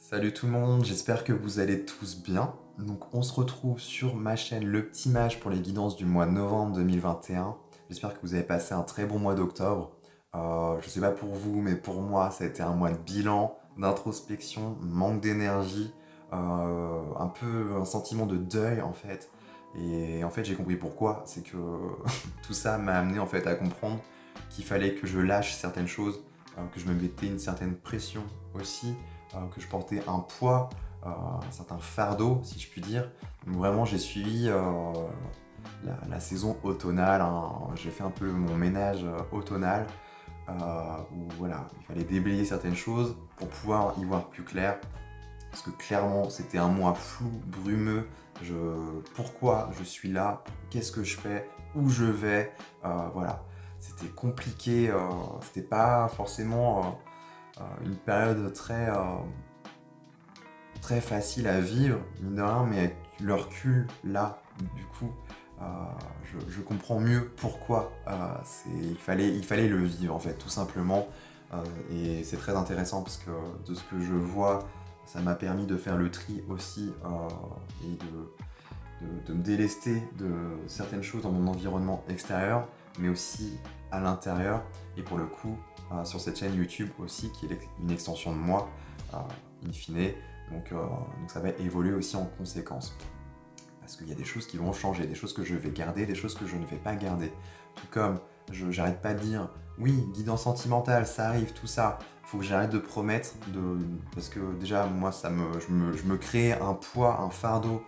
Salut tout le monde, j'espère que vous allez tous bien. Donc on se retrouve sur ma chaîne Le Petit Mage pour les guidances du mois de novembre 2021. J'espère que vous avez passé un très bon mois d'octobre. Je sais pas pour vous, mais pour moi ça a été un mois de bilan, d'introspection, manque d'énergie, un peu un sentiment de deuil en fait. Et en fait j'ai compris pourquoi, c'est que tout ça m'a amené en fait à comprendre qu'il fallait que je lâche certaines choses, que je me mettais une certaine pression aussi, que je portais un poids, un certain fardeau, si je puis dire. Donc vraiment, j'ai suivi la saison automnale, hein. J'ai fait un peu mon ménage automnal, où voilà, il fallait déblayer certaines choses pour pouvoir y voir plus clair. Parce que clairement, c'était un mois flou, brumeux. Pourquoi je suis là? Qu'est-ce que je fais? Où je vais? Voilà. C'était compliqué. C'était pas forcément une période très facile à vivre, mine de rien, mais avec le recul, là, du coup, euh, je comprends mieux pourquoi il fallait le vivre, en fait, tout simplement. Et c'est très intéressant parce que de ce que je vois, ça m'a permis de faire le tri aussi et de me délester de certaines choses dans mon environnement extérieur, mais aussi à l'intérieur. Et pour le coup, sur cette chaîne YouTube aussi, qui est une extension de moi, in fine. Donc ça va évoluer aussi en conséquence. Parce qu'il y a des choses qui vont changer, des choses que je vais garder, des choses que je ne vais pas garder. Tout comme j'arrête pas de dire, oui, guidance sentimentale, ça arrive, tout ça. Faut que j'arrête de promettre, parce que déjà, moi, je me crée un poids, un fardeau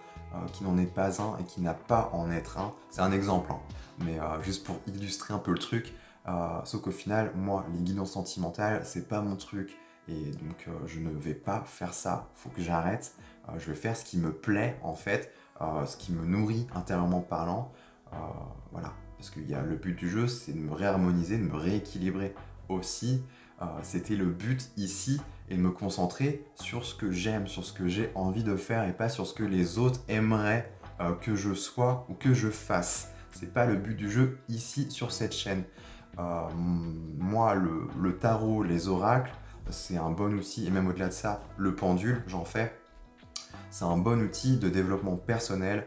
qui n'en est pas un et qui n'a pas en être un. C'est un exemple, hein. Mais juste pour illustrer un peu le truc. Sauf qu'au final, moi, les guidances sentimentales, c'est pas mon truc. Et donc, je ne vais pas faire ça. Faut que j'arrête. Je vais faire ce qui me plaît, en fait, ce qui me nourrit intérieurement parlant. Voilà. Parce que le but du jeu, c'est de me réharmoniser, de me rééquilibrer aussi. C'était le but ici et de me concentrer sur ce que j'aime, sur ce que j'ai envie de faire et pas sur ce que les autres aimeraient que je sois ou que je fasse. C'est pas le but du jeu ici sur cette chaîne. Moi, le tarot, les oracles, c'est un bon outil, et même au-delà de ça, le pendule, j'en fais. C'est un bon outil de développement personnel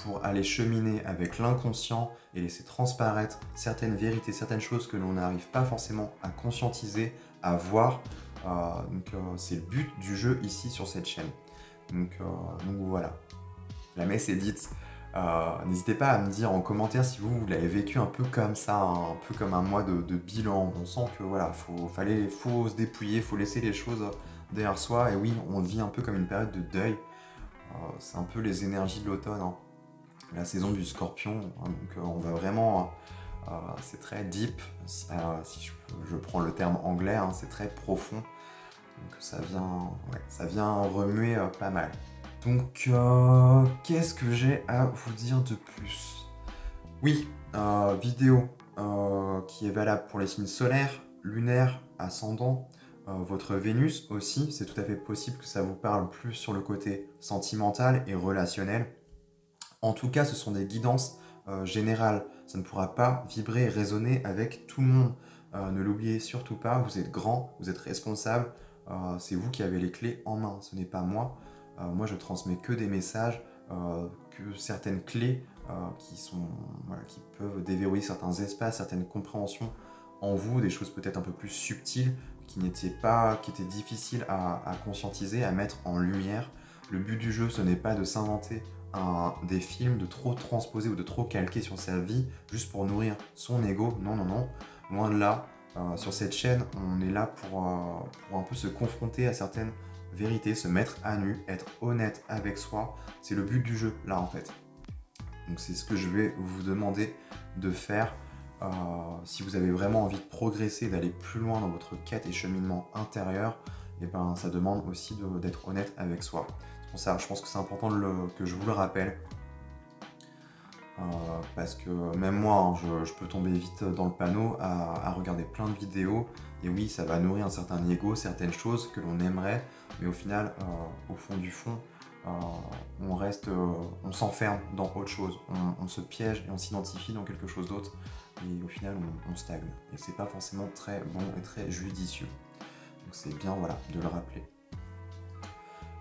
pour aller cheminer avec l'inconscient et laisser transparaître certaines vérités, certaines choses que l'on n'arrive pas forcément à conscientiser, à voir. C'est le but du jeu ici sur cette chaîne. Donc voilà, la messe est dite. N'hésitez pas à me dire en commentaire si vous l'avez vécu un peu comme ça, hein, un peu comme un mois de bilan. On sent que voilà, faut se dépouiller, faut laisser les choses derrière soi. Et oui, on vit un peu comme une période de deuil. C'est un peu les énergies de l'automne, hein. La saison du scorpion, hein, donc on va vraiment, c'est très deep, si je prends le terme anglais, hein, c'est très profond, donc ça vient remuer pas mal. Donc qu'est-ce que j'ai à vous dire de plus? Oui, vidéo qui est valable pour les signes solaires, lunaires, ascendants, votre Vénus aussi, c'est tout à fait possible que ça vous parle plus sur le côté sentimental et relationnel. En tout cas, ce sont des guidances générales. Ça ne pourra pas vibrer et résonner avec tout le monde. Ne l'oubliez surtout pas, vous êtes grand, vous êtes responsable, c'est vous qui avez les clés en main, ce n'est pas moi. Moi, je transmets que des messages, que certaines clés qui peuvent déverrouiller certains espaces, certaines compréhensions en vous, des choses peut-être un peu plus subtiles qui étaient difficiles à conscientiser, à mettre en lumière. Le but du jeu, ce n'est pas de s'inventer des films, de trop transposer ou de trop calquer sur sa vie juste pour nourrir son ego. Non, non, non. Loin de là. Sur cette chaîne, on est là pour un peu se confronter à certaines vérités, se mettre à nu, être honnête avec soi. C'est le but du jeu, là, en fait. Donc c'est ce que je vais vous demander de faire si vous avez vraiment envie de progresser, d'aller plus loin dans votre quête et cheminement intérieur. Et ben, ça demande aussi d'être honnête avec soi. C'est pour ça, je pense que c'est important que je vous le rappelle. Parce que même moi, hein, je peux tomber vite dans le panneau à regarder plein de vidéos. Et oui, ça va nourrir un certain ego, certaines choses que l'on aimerait. Mais au final, au fond du fond, on s'enferme dans autre chose. On se piège et on s'identifie dans quelque chose d'autre. Et au final, on stagne. Et c'est pas forcément très bon et très judicieux. Donc c'est bien, voilà, de le rappeler.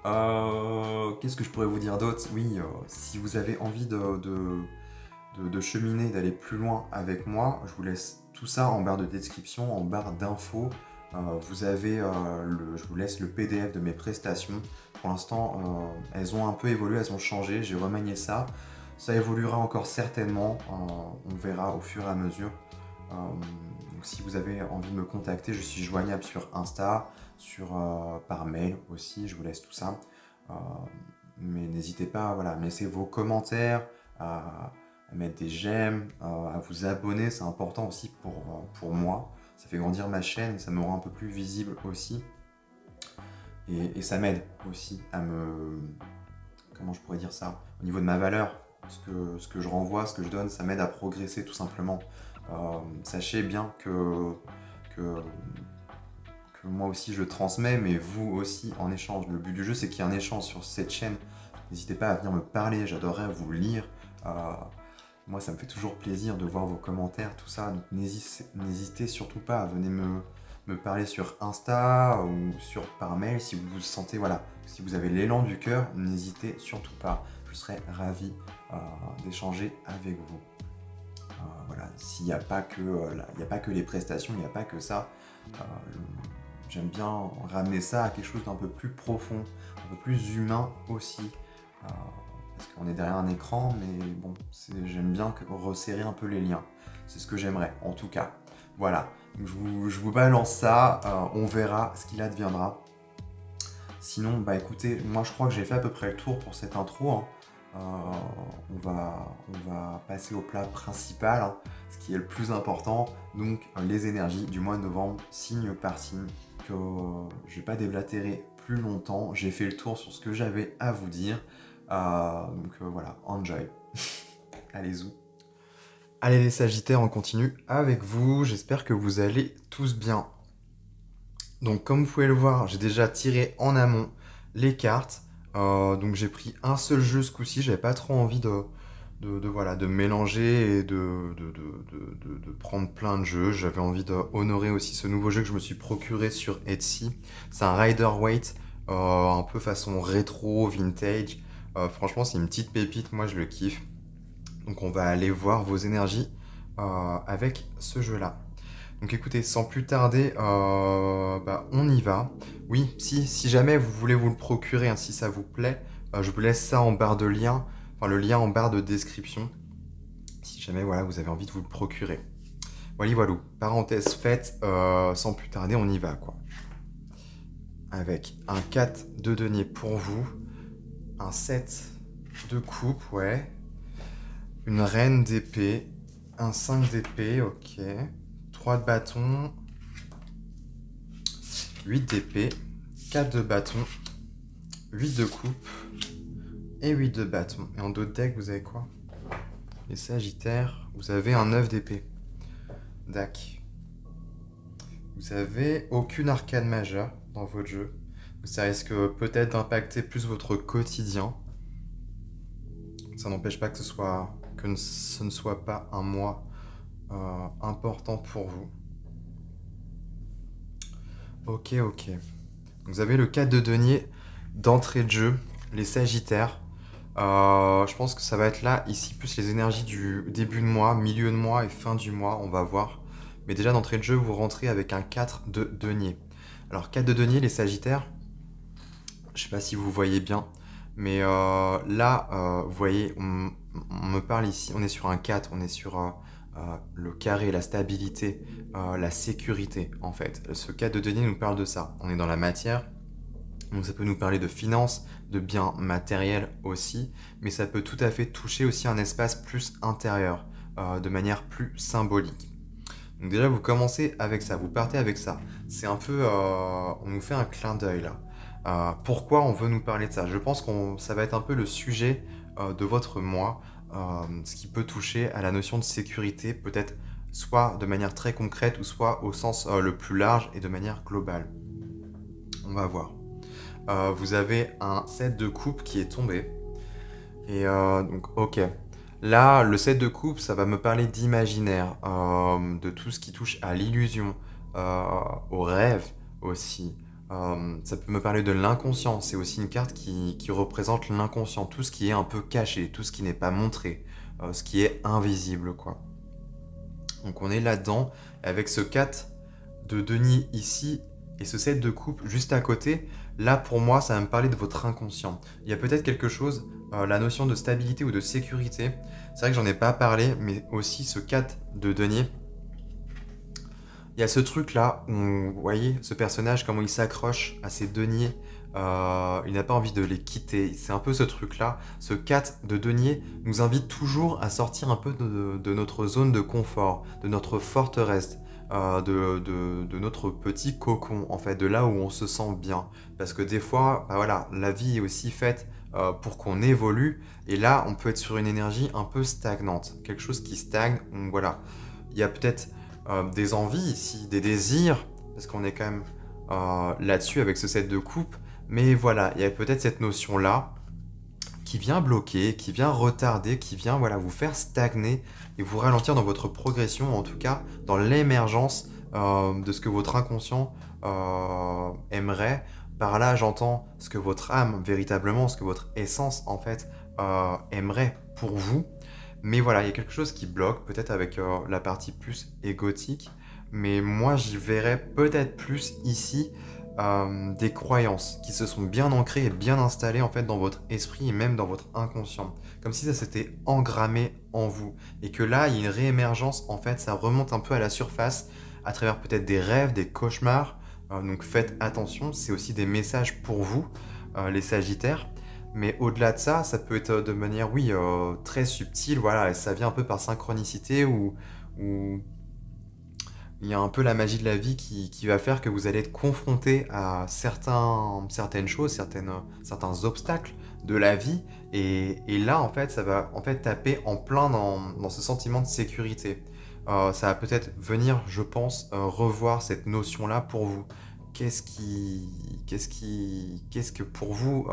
Qu'est-ce que je pourrais vous dire d'autre? Oui, si vous avez envie de cheminer, d'aller plus loin avec moi, je vous laisse tout ça en barre de description, en barre d'infos. Vous avez, je vous laisse le PDF de mes prestations. Pour l'instant, elles ont un peu évolué, elles ont changé, j'ai remanié ça. Ça évoluera encore certainement, on verra au fur et à mesure. Donc si vous avez envie de me contacter, je suis joignable sur Insta, par mail aussi, je vous laisse tout ça. Mais n'hésitez pas voilà, à me laisser vos commentaires, à mettre des j'aime, à vous abonner, c'est important aussi pour moi. Ça fait grandir ma chaîne et ça me rend un peu plus visible aussi. Et ça m'aide aussi à me... Comment je pourrais dire ça? Au niveau de ma valeur, ce que je renvoie, ce que je donne, ça m'aide à progresser tout simplement. Sachez bien que moi aussi je transmets, mais vous aussi en échange. Le but du jeu, c'est qu'il y ait un échange sur cette chaîne. N'hésitez pas à venir me parler, j'adorerais vous lire. Moi, ça me fait toujours plaisir de voir vos commentaires, tout ça. Donc n'hésitez surtout pas à venir me parler sur Insta ou par mail si vous vous sentez, voilà, si vous avez l'élan du cœur, n'hésitez surtout pas. Je serais ravi d'échanger avec vous. Voilà, s'il n'y a pas que, il n'y a pas que les prestations, il n'y a pas que ça. J'aime bien ramener ça à quelque chose d'un peu plus profond, un peu plus humain aussi. Parce qu'on est derrière un écran, mais bon, j'aime bien resserrer un peu les liens. C'est ce que j'aimerais, en tout cas. Voilà, donc je vous balance ça, on verra ce qu'il adviendra. Sinon, bah écoutez, moi je crois que j'ai fait à peu près le tour pour cette intro. Hein. On va passer au plat principal, hein, ce qui est le plus important, donc les énergies du mois de novembre, signe par signe, que je ne vais pas déblatérer plus longtemps. J'ai fait le tour sur ce que j'avais à vous dire. Voilà, enjoy. Allez-y. Allez les Sagittaires, on continue avec vous. J'espère que vous allez tous bien. Donc comme vous pouvez le voir, j'ai déjà tiré en amont les cartes. Donc j'ai pris un seul jeu ce coup-ci. J'avais pas trop envie de mélanger et de prendre plein de jeux. J'avais envie d'honorer aussi ce nouveau jeu que je me suis procuré sur Etsy. C'est un Rider-Waite, un peu façon rétro, vintage. Franchement, c'est une petite pépite, moi je le kiffe. Donc on va aller voir vos énergies avec ce jeu-là. Donc écoutez, sans plus tarder, on y va. Oui, si jamais vous voulez vous le procurer, hein, si ça vous plaît, je vous laisse ça en barre de lien, enfin le lien en barre de description, si jamais voilà, vous avez envie de vous le procurer. Voilà, parenthèse faite, sans plus tarder, on y va quoi. Avec un 4 de denier pour vous, un 7 de coupe, ouais, une reine d'épée, un 5 d'épée, ok, 3 de bâton, 8 d'épée, 4 de bâton, 8 de coupe et 8 de bâton. Et en dos de deck, vous avez quoi? Les Sagittaires, vous avez un 9 d'épée. Dac. Vous avez aucune arcane majeure dans votre jeu. Ça risque peut-être d'impacter plus votre quotidien. Ça n'empêche pas que ce ne soit pas un mois important pour vous. Ok. Vous avez le 4 de denier d'entrée de jeu, les Sagittaires. Je pense que ça va être là, ici, plus les énergies du début de mois, milieu de mois et fin du mois, on va voir. Mais déjà, d'entrée de jeu, vous rentrez avec un 4 de denier. Alors, 4 de denier, les Sagittaires, je ne sais pas si vous voyez bien, mais là, vous voyez, on me parle ici, on est sur un 4, on est sur le carré, la stabilité, la sécurité, en fait. Ce 4 de denier nous parle de ça. On est dans la matière, donc ça peut nous parler de finances, de biens matériels aussi, mais ça peut tout à fait toucher aussi un espace plus intérieur, de manière plus symbolique. Donc déjà, vous commencez avec ça, vous partez avec ça. C'est un peu... on nous fait un clin d'œil là. Pourquoi on veut nous parler de ça? Je pense que ça va être un peu le sujet de votre mois, ce qui peut toucher à la notion de sécurité, peut-être soit de manière très concrète ou soit au sens le plus large et de manière globale. On va voir. Vous avez un 7 de coupe qui est tombé. Et donc, ok. Là, le 7 de coupe, ça va me parler d'imaginaire, de tout ce qui touche à l'illusion, au rêve aussi, Ça peut me parler de l'inconscient. C'est aussi une carte qui représente l'inconscient, tout ce qui est un peu caché, tout ce qui n'est pas montré, ce qui est invisible, quoi. Donc on est là-dedans, avec ce 4 de denier ici, et ce 7 de coupe juste à côté. Là, pour moi, ça va me parler de votre inconscient. Il y a peut-être quelque chose, la notion de stabilité ou de sécurité. C'est vrai que j'en ai pas parlé, mais aussi ce 4 de denier. Il y a ce truc-là, où, vous voyez, ce personnage, comment il s'accroche à ses deniers. Il n'a pas envie de les quitter. C'est un peu ce truc-là. Ce 4 de denier nous invite toujours à sortir un peu de notre zone de confort, de notre forteresse, de notre petit cocon, en fait, de là où on se sent bien. Parce que des fois, bah voilà, la vie est aussi faite pour qu'on évolue. Et là, on peut être sur une énergie un peu stagnante. Quelque chose qui stagne. Donc voilà. Il y a peut-être des envies ici, des désirs, parce qu'on est quand même là-dessus avec ce set de coupe. Mais voilà, il y a peut-être cette notion-là qui vient bloquer, qui vient retarder, qui vient voilà, vous faire stagner et vous ralentir dans votre progression, en tout cas dans l'émergence de ce que votre inconscient aimerait. Par là, j'entends ce que votre âme, véritablement, ce que votre essence, en fait, aimerait pour vous. Mais voilà, il y a quelque chose qui bloque, peut-être avec la partie plus égotique. Mais moi, j'y verrais peut-être plus ici des croyances qui se sont bien ancrées et bien installées en fait dans votre esprit et même dans votre inconscient. Comme si ça s'était engrammé en vous. Et que là, il y a une réémergence, en fait, ça remonte un peu à la surface à travers peut-être des rêves, des cauchemars. Donc faites attention, c'est aussi des messages pour vous, les Sagittaires. Mais au-delà de ça, ça peut être de manière, oui, très subtile, voilà, et ça vient un peu par synchronicité ou il y a un peu la magie de la vie qui va faire que vous allez être confronté à certaines choses, certains obstacles de la vie. Et là, en fait, ça va en fait taper en plein dans ce sentiment de sécurité. Ça va peut-être venir, je pense, revoir cette notion-là pour vous. Qu'est-ce que pour vous,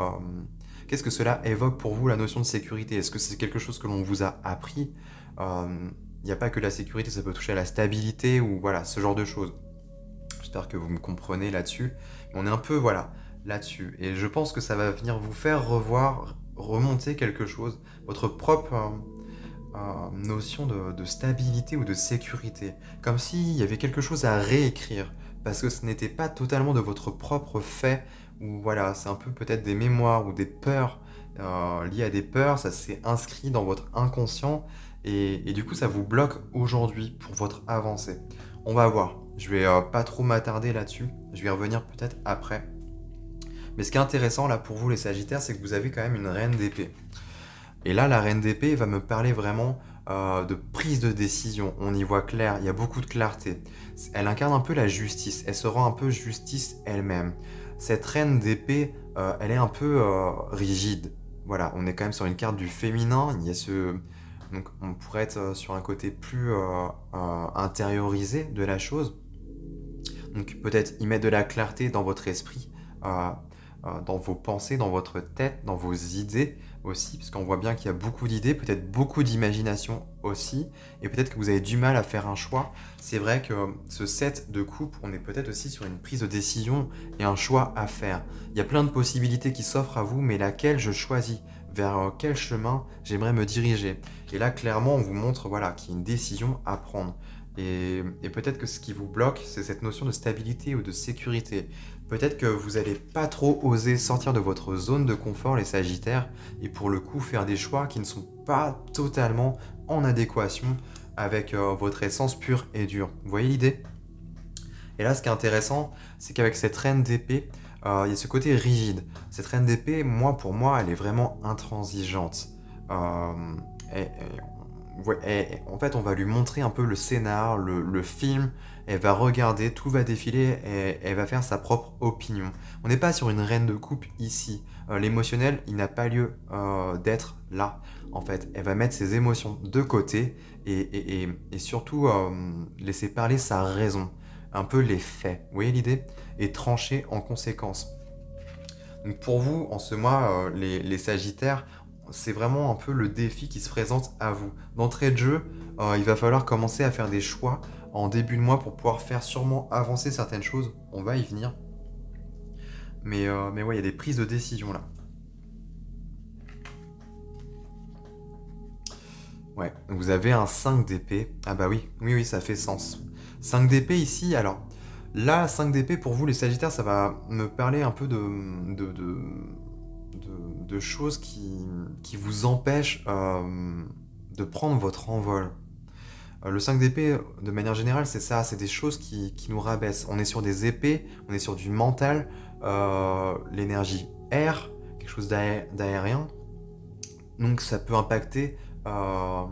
qu'est-ce que cela évoque pour vous la notion de sécurité? Est-ce que c'est quelque chose que l'on vous a appris? Il n'y a pas que la sécurité, ça peut toucher à la stabilité ou voilà, ce genre de choses. J'espère que vous me comprenez là-dessus. On est un peu, voilà, là-dessus. Et je pense que ça va venir vous faire revoir, remonter quelque chose, votre propre notion de stabilité ou de sécurité. Comme s'il y avait quelque chose à réécrire. Parce que ce n'était pas totalement de votre propre fait. Ou voilà, c'est un peu peut-être des mémoires ou des peurs liées à des peurs. Ça s'est inscrit dans votre inconscient. Et du coup, ça vous bloque aujourd'hui pour votre avancée. On va voir. Je vais pas trop m'attarder là-dessus. Je vais y revenir peut-être après. Mais ce qui est intéressant là pour vous les Sagittaires, c'est que vous avez quand même une reine d'épée. Et là, la reine d'épée va me parler vraiment de prise de décision. On y voit clair, il y a beaucoup de clarté. Elle incarne un peu la justice. Elle se rend un peu justice elle-même. Cette reine d'épée, elle est un peu rigide. Voilà, on est quand même sur une carte du féminin. Il y a ce... Donc on pourrait être sur un côté plus intériorisé de la chose. Donc peut-être y mettre de la clarté dans votre esprit, dans vos pensées, dans votre tête, dans vos idées aussi, parce qu'on voit bien qu'il y a beaucoup d'idées, peut-être beaucoup d'imagination aussi, et peut-être que vous avez du mal à faire un choix. C'est vrai que ce set de coupe, on est peut-être aussi sur une prise de décision et un choix à faire. Il y a plein de possibilités qui s'offrent à vous, mais laquelle je choisis? Vers quel chemin j'aimerais me diriger? Et là, clairement, on vous montre voilà, qu'il y a une décision à prendre. Et peut-être que ce qui vous bloque, c'est cette notion de stabilité ou de sécurité. Peut-être que vous n'allez pas trop oser sortir de votre zone de confort, les Sagittaires, et pour le coup faire des choix qui ne sont pas totalement en adéquation avec votre essence pure et dure. Vous voyez l'idée? Et là, ce qui est intéressant, c'est qu'avec cette reine d'épée, il y a ce côté rigide. Cette reine d'épée, pour moi, elle est vraiment intransigeante. Euh, en fait, on va lui montrer un peu le scénar, le film. Elle va regarder, tout va défiler et elle va faire sa propre opinion. On n'est pas sur une reine de coupe ici. L'émotionnel, il n'a pas lieu d'être là. En fait, elle va mettre ses émotions de côté et surtout laisser parler sa raison. Un peu les faits. Vous voyez l'idée? Et trancher en conséquence. Donc pour vous, en ce mois, les Sagittaires, c'est vraiment un peu le défi qui se présente à vous. D'entrée de jeu, il va falloir commencer à faire des choix en début de mois pour pouvoir faire sûrement avancer certaines choses. On va y venir. Mais ouais, il y a des prises de décision là. Ouais, vous avez un 5 d'épée. Ah bah oui, oui, oui, ça fait sens. 5 d'épée ici, alors là, 5 d'épée pour vous les Sagittaires, ça va me parler un peu de choses qui vous empêchent de prendre votre envol. Le 5 d'épée, de manière générale, c'est ça, c'est des choses qui nous rabaissent. On est sur des épées, on est sur du mental, l'énergie air, quelque chose d'aérien. Donc ça peut impacter euh,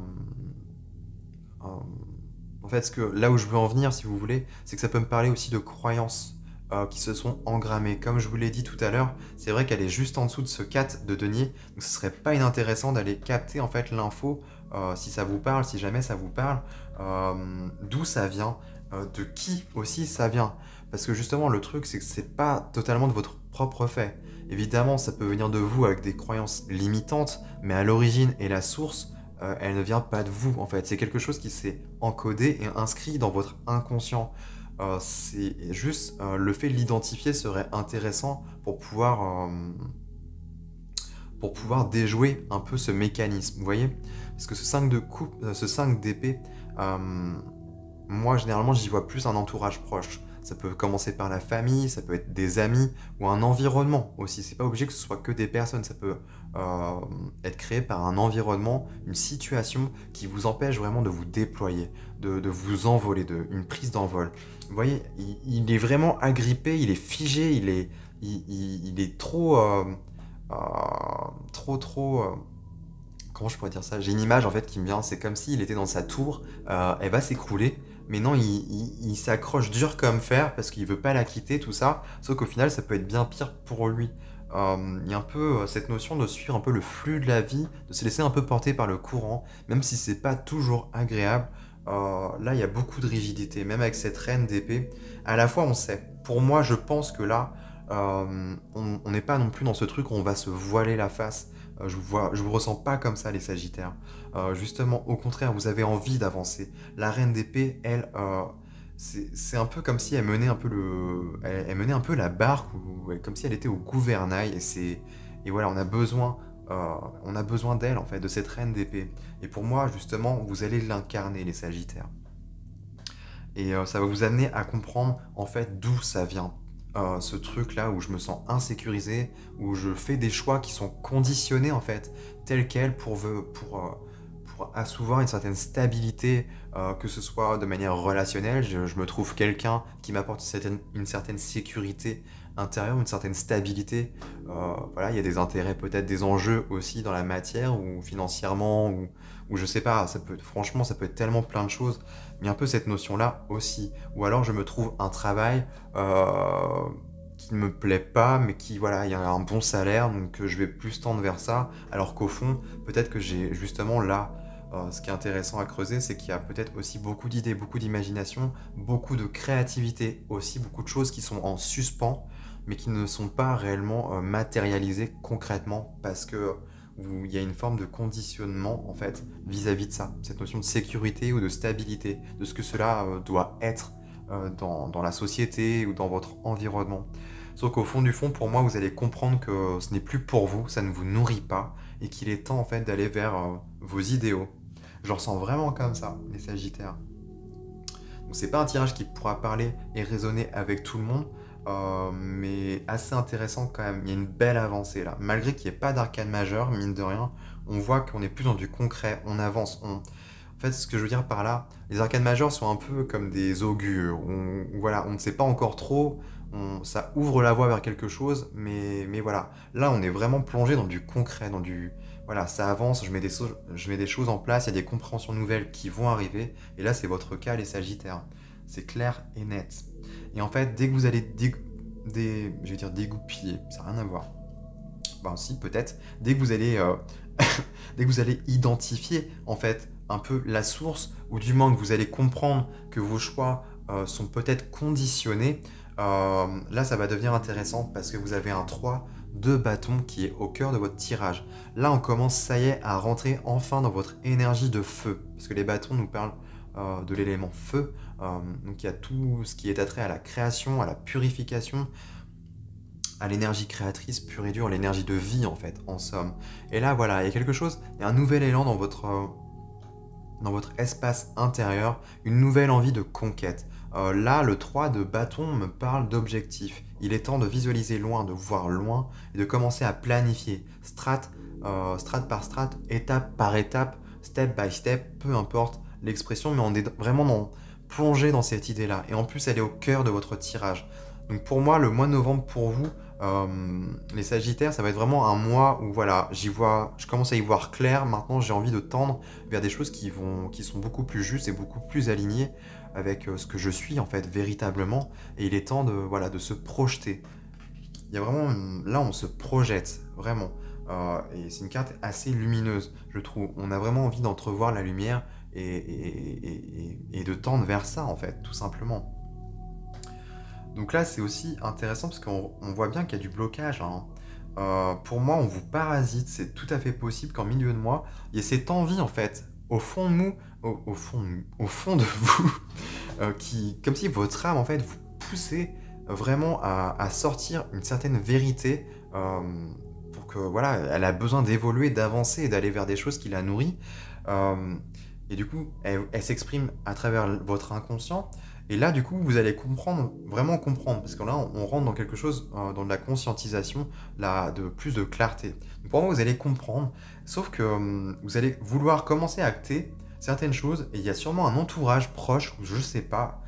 euh, en fait, là où je veux en venir, si vous voulez, c'est que ça peut me parler aussi de croyances qui se sont engrammées. Comme je vous l'ai dit tout à l'heure, c'est vrai qu'elle est juste en dessous de ce 4 de denier, donc ce serait pas inintéressant d'aller capter en fait l'info, si ça vous parle, si jamais ça vous parle, d'où ça vient, de qui aussi ça vient. Parce que justement, le truc, c'est que c'est pas totalement de votre propre fait. Évidemment, ça peut venir de vous avec des croyances limitantes, mais à l'origine et la source, elle ne vient pas de vous en fait. C'est quelque chose qui s'est encodé et inscrit dans votre inconscient. C'est juste le fait de l'identifier serait intéressant pour pouvoir déjouer un peu ce mécanisme. Vous voyez? Parce que ce 5 de coupe, ce 5 d'épée, euh, moi généralement j'y vois plus un entourage proche. Ça peut commencer par la famille, ça peut être des amis ou un environnement aussi. C'est pas obligé que ce soit que des personnes, ça peut euh, être créé par un environnement, une situation qui vous empêche vraiment de vous déployer, de vous envoler, une prise d'envol. Vous voyez, il est vraiment agrippé, il est figé, il est trop, comment je pourrais dire ça? J'ai une image en fait qui me vient, c'est comme s'il était dans sa tour, elle va s'écrouler, mais non, il s'accroche dur comme fer parce qu'il veut pas la quitter, tout ça, sauf qu'au final ça peut être bien pire pour lui. Il y a un peu cette notion de suivre un peu le flux de la vie, de se laisser un peu porter par le courant, même si c'est pas toujours agréable. Là, il y a beaucoup de rigidité, même avec cette reine d'épée. À la fois, on sait. Pour moi, je pense que là, on n'est pas non plus dans ce truc où on va se voiler la face. Je vous ressens pas comme ça, les Sagittaires. Justement, au contraire, vous avez envie d'avancer. La reine d'épée, elle, c'est un peu comme si elle menait un peu elle menait un peu la barque, ou comme si elle était au gouvernail. Et voilà, on a besoin d'elle en fait, de cette reine d'épée. Et pour moi, justement, vous allez l'incarner, les Sagittaires. Et ça va vous amener à comprendre en fait d'où ça vient. Ce truc-là où je me sens insécurisé, où je fais des choix qui sont conditionnés en fait, tels quels pour assouvoir une certaine stabilité, que ce soit de manière relationnelle, je me trouve quelqu'un qui m'apporte une certaine sécurité intérieure, une certaine stabilité. Voilà, il y a des intérêts, peut-être des enjeux aussi dans la matière, ou financièrement, ou je sais pas, franchement, ça peut être tellement plein de choses, mais un peu cette notion-là aussi. Ou alors je me trouve un travail qui ne me plaît pas, mais qui, voilà, il y a un bon salaire, donc je vais plus tendre vers ça, alors qu'au fond, peut-être que j'ai justement là, ce qui est intéressant à creuser, c'est qu'il y a peut-être aussi beaucoup d'idées, beaucoup d'imagination, beaucoup de créativité, aussi beaucoup de choses qui sont en suspens, mais qui ne sont pas réellement matérialisées concrètement, parce que où il y a une forme de conditionnement en fait vis-à-vis de ça, cette notion de sécurité ou de stabilité, de ce que cela doit être dans la société ou dans votre environnement. Sauf qu'au fond du fond, pour moi, vous allez comprendre que ce n'est plus pour vous, ça ne vous nourrit pas, et qu'il est temps en fait d'aller vers vos idéaux. Je ressens vraiment comme ça, les Sagittaires. Donc c'est pas un tirage qui pourra parler et résonner avec tout le monde, mais assez intéressant quand même. Il y a une belle avancée là. Malgré qu'il n'y ait pas d'arcane majeur, mine de rien, on voit qu'on est plus dans du concret, on avance. En fait, ce que je veux dire par là, les arcanes majeures sont un peu comme des augures. Voilà, on ne sait pas encore trop, ça ouvre la voie vers quelque chose, mais voilà. Là, on est vraiment plongé dans du concret, dans du... Voilà, ça avance, je mets des choses en place, il y a des compréhensions nouvelles qui vont arriver, et là, c'est votre cas, les Sagittaires. C'est clair et net. Et en fait, dès que vous allez je vais dire dégoupiller, ça n'a rien à voir. Ben si, peut-être. Dès que vous allez, dès que vous allez identifier en fait un peu la source, ou du moins que vous allez comprendre que vos choix sont peut-être conditionnés, là ça va devenir intéressant parce que vous avez un 3 de bâton qui est au cœur de votre tirage. Là on commence, ça y est, à rentrer enfin dans votre énergie de feu, parce que les bâtons nous parlent de l'élément feu. Donc il y a tout ce qui est attrait à la création, à la purification, à l'énergie créatrice pure et dure, l'énergie de vie en fait, en somme. Et là voilà, il y a quelque chose, il y a un nouvel élan dans votre espace intérieur, une nouvelle envie de conquête. Là, le 3 de bâton me parle d'objectif. Il est temps de visualiser loin, de voir loin et de commencer à planifier, strat par strat, étape par étape, step by step, peu importe l'expression, mais on est vraiment plongé dans cette idée-là. Et en plus, elle est au cœur de votre tirage. Donc pour moi, le mois de novembre pour vous, les Sagittaires, ça va être vraiment un mois où voilà, je commence à y voir clair. Maintenant, j'ai envie de tendre vers des choses qui sont beaucoup plus justes et beaucoup plus alignées avec ce que je suis en fait véritablement. Et il est temps de voilà de se projeter. Il y a vraiment là, on se projette vraiment. Et c'est une carte assez lumineuse, je trouve. On a vraiment envie d'entrevoir la lumière et de tendre vers ça en fait, tout simplement. Donc là, c'est aussi intéressant parce qu'on voit bien qu'il y a du blocage, hein. Pour moi, on vous parasite. C'est tout à fait possible qu'en milieu de mois, il y ait cette envie, en fait, au fond de nous, au fond de vous, comme si votre âme, en fait, vous poussait vraiment à sortir une certaine vérité pour que, voilà, elle a besoin d'évoluer, d'avancer et d'aller vers des choses qui la nourrissent. Euh, et du coup, elle s'exprime à travers votre inconscient. Et là, du coup, vous allez comprendre, vraiment comprendre, parce que là, on rentre dans quelque chose, dans de la conscientisation, là, de plus de clarté. Donc, pour moi, vous allez comprendre, sauf que vous allez vouloir commencer à acter certaines choses, et il y a sûrement un entourage proche, ou je sais pas,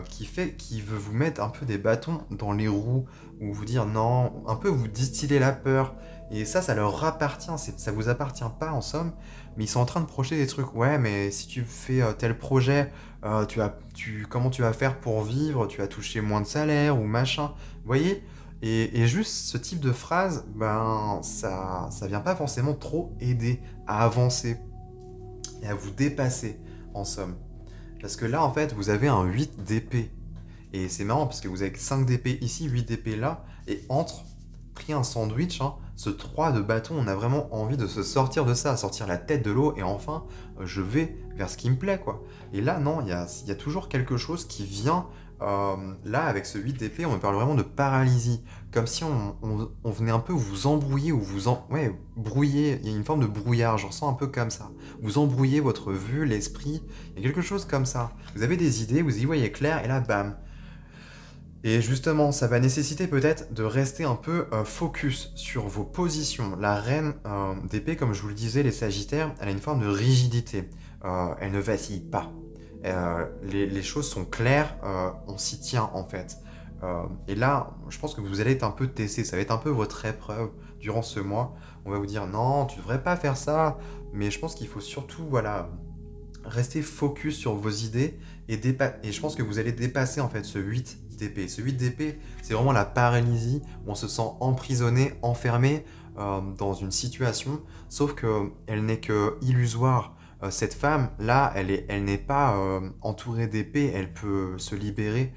qui veut vous mettre un peu des bâtons dans les roues, ou vous dire non, un peu vous distiller la peur, et ça leur appartient, ça vous appartient pas en somme, mais ils sont en train de projeter des trucs. Ouais, mais si tu fais tel projet, comment tu vas faire pour vivre? Tu vas toucher moins de salaire ou machin. Vous voyez? Et juste ce type de phrase, ben, ça vient pas forcément trop aider à avancer et à vous dépasser, en somme. Parce que là, en fait, vous avez un 8 d'épée. Et c'est marrant parce que vous avez 5 d'épée ici, 8 d'épée là, et pris un sandwich, hein, ce 3 de bâton, on a vraiment envie de se sortir de ça, sortir la tête de l'eau, et enfin, je vais vers ce qui me plaît, quoi. Et là, non, il y a toujours quelque chose qui vient, là, avec ce 8 d'épée, on me parle vraiment de paralysie, comme si on venait un peu vous embrouiller, ou ouais, brouiller, il y a une forme de brouillard, je ressens un peu comme ça. Vous embrouillez votre vue, l'esprit, il y a quelque chose comme ça. Vous avez des idées, vous y voyez clair, et là, bam. Et justement, ça va nécessiter peut-être de rester un peu focus sur vos positions. La reine d'épée, comme je vous le disais, les Sagittaires, elle a une forme de rigidité. Elle ne vacille pas. Les choses sont claires, on s'y tient en fait. Et là, je pense que vous allez être un peu testé. Ça va être un peu votre épreuve durant ce mois. On va vous dire non, tu devrais pas faire ça. Mais je pense qu'il faut surtout, voilà, rester focus sur vos idées et je pense que vous allez dépasser en fait ce 8 d'épée. Ce 8 d'épée, c'est vraiment la paralysie où on se sent emprisonné, enfermé dans une situation, sauf qu'elle n'est que illusoire. Cette femme, là, elle n'est pas entourée d'épée, elle peut se libérer.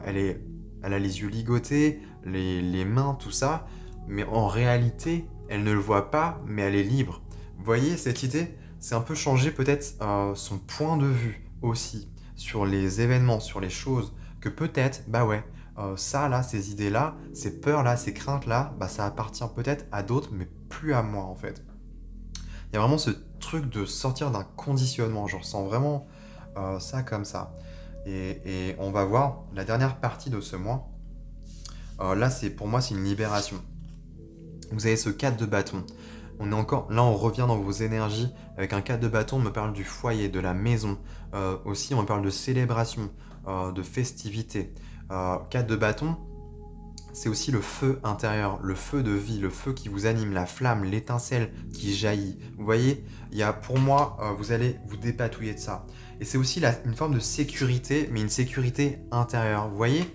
Elle a les yeux ligotés, les mains, tout ça, mais en réalité, elle ne le voit pas, mais elle est libre. Vous voyez cette idée? C'est un peu changer peut-être son point de vue aussi sur les événements, sur les choses, que peut-être, bah ouais, ça là, ces idées-là, ces peurs-là, ces craintes-là, bah ça appartient peut-être à d'autres, mais plus à moi en fait. Il y a vraiment ce truc de sortir d'un conditionnement, je ressens vraiment ça comme ça. Et on va voir la dernière partie de ce mois. Là, pour moi, c'est une libération. Vous avez ce 4 de bâton. Là, on revient dans vos énergies. Avec un 4 de bâton, on me parle du foyer, de la maison. Aussi, on me parle de célébration, de festivité. 4 de bâton, c'est aussi le feu intérieur, le feu de vie, le feu qui vous anime, la flamme, l'étincelle qui jaillit. Vous voyez, pour moi, vous allez vous dépatouiller de ça. Et c'est aussi une forme de sécurité, mais une sécurité intérieure. Vous voyez,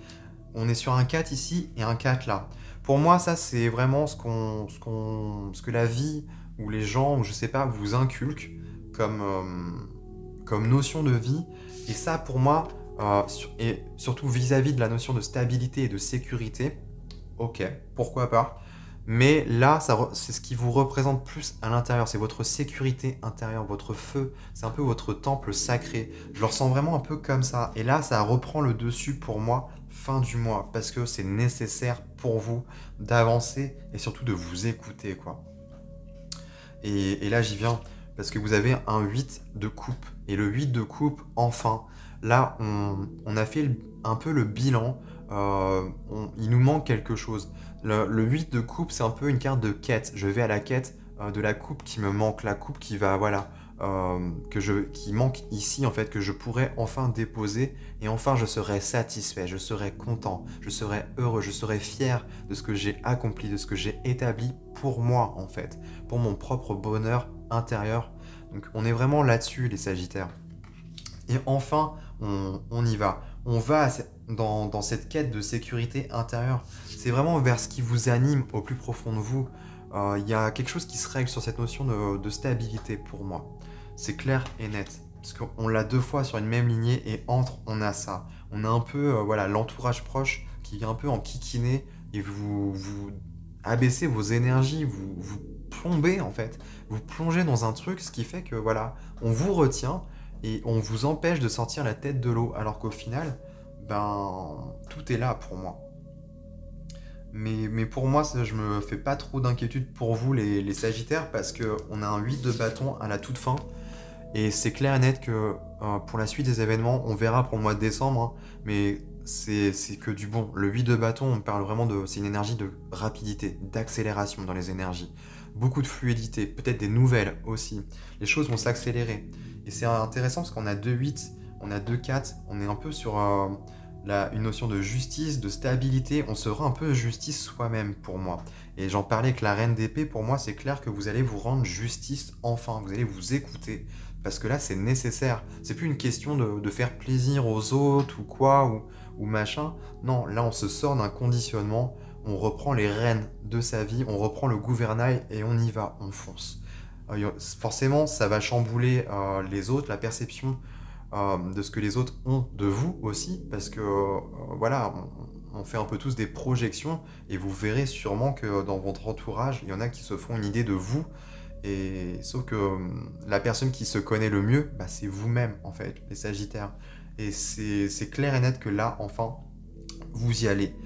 on est sur un 4 ici et un 4 là. Pour moi, ça, c'est vraiment ce que la vie ou les gens, ou je sais pas, vous inculquent comme notion de vie. Et ça, pour moi, et surtout vis-à-vis de la notion de stabilité et de sécurité, ok, pourquoi pas. Mais là, c'est ce qui vous représente plus à l'intérieur. C'est votre sécurité intérieure, votre feu. C'est un peu votre temple sacré. Je le ressens vraiment un peu comme ça. Et là, ça reprend le dessus pour moi fin du mois parce que c'est nécessaire pour vous d'avancer et surtout de vous écouter, quoi. Et là, j'y viens parce que vous avez un 8 de coupe. Et le 8 de coupe, enfin, là, on a fait un peu le bilan. Il nous manque quelque chose. Le 8 de coupe, c'est un peu une carte de quête. Je vais à la quête de la coupe qui me manque, la coupe qui va, voilà, qui manque ici, en fait, que je pourrais enfin déposer. Et enfin, je serai satisfait, je serai content, je serai heureux, je serai fier de ce que j'ai accompli, de ce que j'ai établi pour moi, en fait, pour mon propre bonheur intérieur. Donc, on est vraiment là-dessus, les Sagittaires. Et enfin, on y va. On va dans cette quête de sécurité intérieure. C'est vraiment vers ce qui vous anime au plus profond de vous. Il y a quelque chose qui se règle sur cette notion de stabilité pour moi. C'est clair et net. Parce qu'on l'a deux fois sur une même lignée et entre, on a ça. On a un peu voilà, l'entourage proche qui vient un peu en kikiner et vous abaissez vos énergies, vous plombez en fait. Vous plongez dans un truc, ce qui fait que voilà, on vous retient et on vous empêche de sortir la tête de l'eau. Alors qu'au final, ben, tout est là pour moi. Mais pour moi, ça, je me fais pas trop d'inquiétude pour vous, les Sagittaires, parce qu'on a un 8 de bâton à la toute fin. Et c'est clair et net que pour la suite des événements, on verra pour le mois de décembre, hein, mais c'est que du bon. Le 8 de bâton, on parle vraiment de... C'est une énergie de rapidité, d'accélération dans les énergies. Beaucoup de fluidité, peut-être des nouvelles aussi. Les choses vont s'accélérer. Et c'est intéressant parce qu'on a 2-8, on a 2-4, on est un peu sur une notion de justice, de stabilité. On se rend un peu justice soi-même pour moi. Et j'en parlais avec la reine d'épée, pour moi c'est clair que vous allez vous rendre justice enfin, vous allez vous écouter. Parce que là c'est nécessaire. C'est plus une question de faire plaisir aux autres ou quoi, ou machin. Non, là on se sort d'un conditionnement, on reprend les rênes de sa vie, on reprend le gouvernail et on y va, on fonce. Forcément ça va chambouler les autres, la perception de ce que les autres ont de vous aussi, parce que voilà, on fait un peu tous des projections, et vous verrez sûrement que dans votre entourage, il y en a qui se font une idée de vous, et sauf que la personne qui se connaît le mieux, bah, c'est vous-même en fait, les Sagittaires. Et c'est clair et net que là, enfin, vous y allez.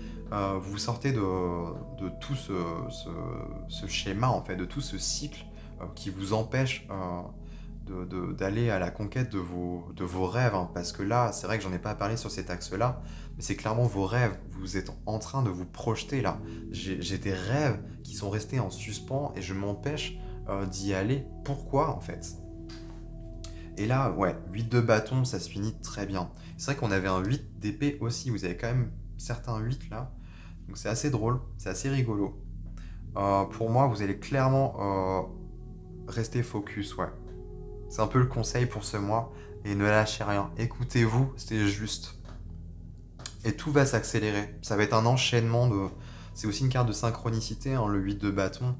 Vous sortez de tout ce schéma, en fait, de tout ce cycle qui vous empêche d'aller à la conquête de vos rêves, hein. Parce que là, c'est vrai que j'en ai pas parlé sur cet axe-là, mais c'est clairement vos rêves. Vous êtes en train de vous projeter là. J'ai des rêves qui sont restés en suspens et je m'empêche d'y aller. Pourquoi en fait? Et là, ouais, 8 de bâton, ça se finit très bien. C'est vrai qu'on avait un 8 d'épée aussi. Vous avez quand même certains 8 là. Donc c'est assez drôle, c'est assez rigolo. Pour moi, vous allez clairement rester focus, ouais. C'est un peu le conseil pour ce mois. Et ne lâchez rien. Écoutez-vous, c'est juste. Et tout va s'accélérer. Ça va être un enchaînement de... C'est aussi une carte de synchronicité, hein, le 8 de bâton.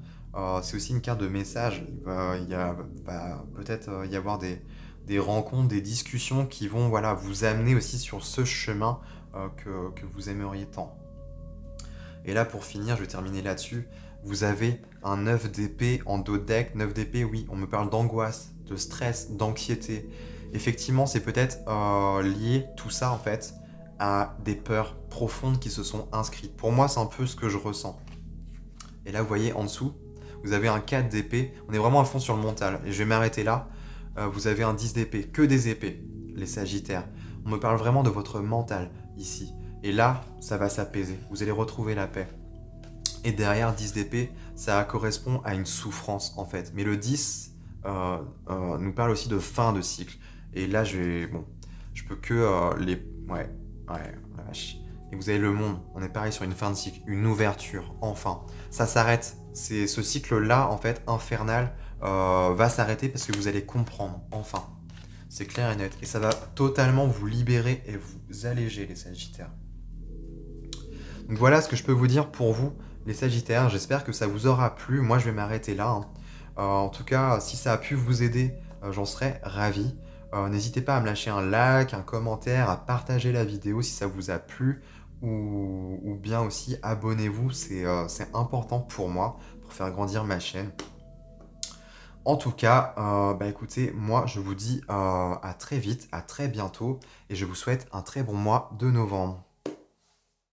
C'est aussi une carte de message. Va peut-être y avoir des rencontres, des discussions qui vont voilà, vous amener aussi sur ce chemin que vous aimeriez tant. Et là, pour finir, je vais terminer là-dessus. Vous avez un 9 d'épée en dos de deck. 9 d'épée, oui, on me parle d'angoisse, de stress, d'anxiété. Effectivement, c'est peut-être lié, tout ça, en fait, à des peurs profondes qui se sont inscrites. Pour moi, c'est un peu ce que je ressens. Et là, vous voyez, en dessous, vous avez un 4 d'épée. On est vraiment à fond sur le mental. Et je vais m'arrêter là. Vous avez un 10 d'épée. Que des épées, les Sagittaires. On me parle vraiment de votre mental, ici. Et là, ça va s'apaiser. Vous allez retrouver la paix. Et derrière 10 d'épée, ça correspond à une souffrance en fait. Mais le 10 nous parle aussi de fin de cycle. Et là, je peux que la vache. Et vous avez le monde. On est pareil sur une fin de cycle, une ouverture, enfin. Ça s'arrête. C'est ce cycle-là, en fait, infernal, va s'arrêter parce que vous allez comprendre, enfin. C'est clair et net. Et ça va totalement vous libérer et vous alléger, les Sagittaires. Donc voilà ce que je peux vous dire pour vous, les Sagittaires. J'espère que ça vous aura plu. Moi, je vais m'arrêter là, hein. En tout cas, si ça a pu vous aider, j'en serais ravi. N'hésitez pas à me lâcher un like, un commentaire, à partager la vidéo si ça vous a plu. Ou bien aussi, abonnez-vous. C'est important pour moi, pour faire grandir ma chaîne. En tout cas, écoutez, moi, je vous dis à très vite, à très bientôt. Et je vous souhaite un très bon mois de novembre.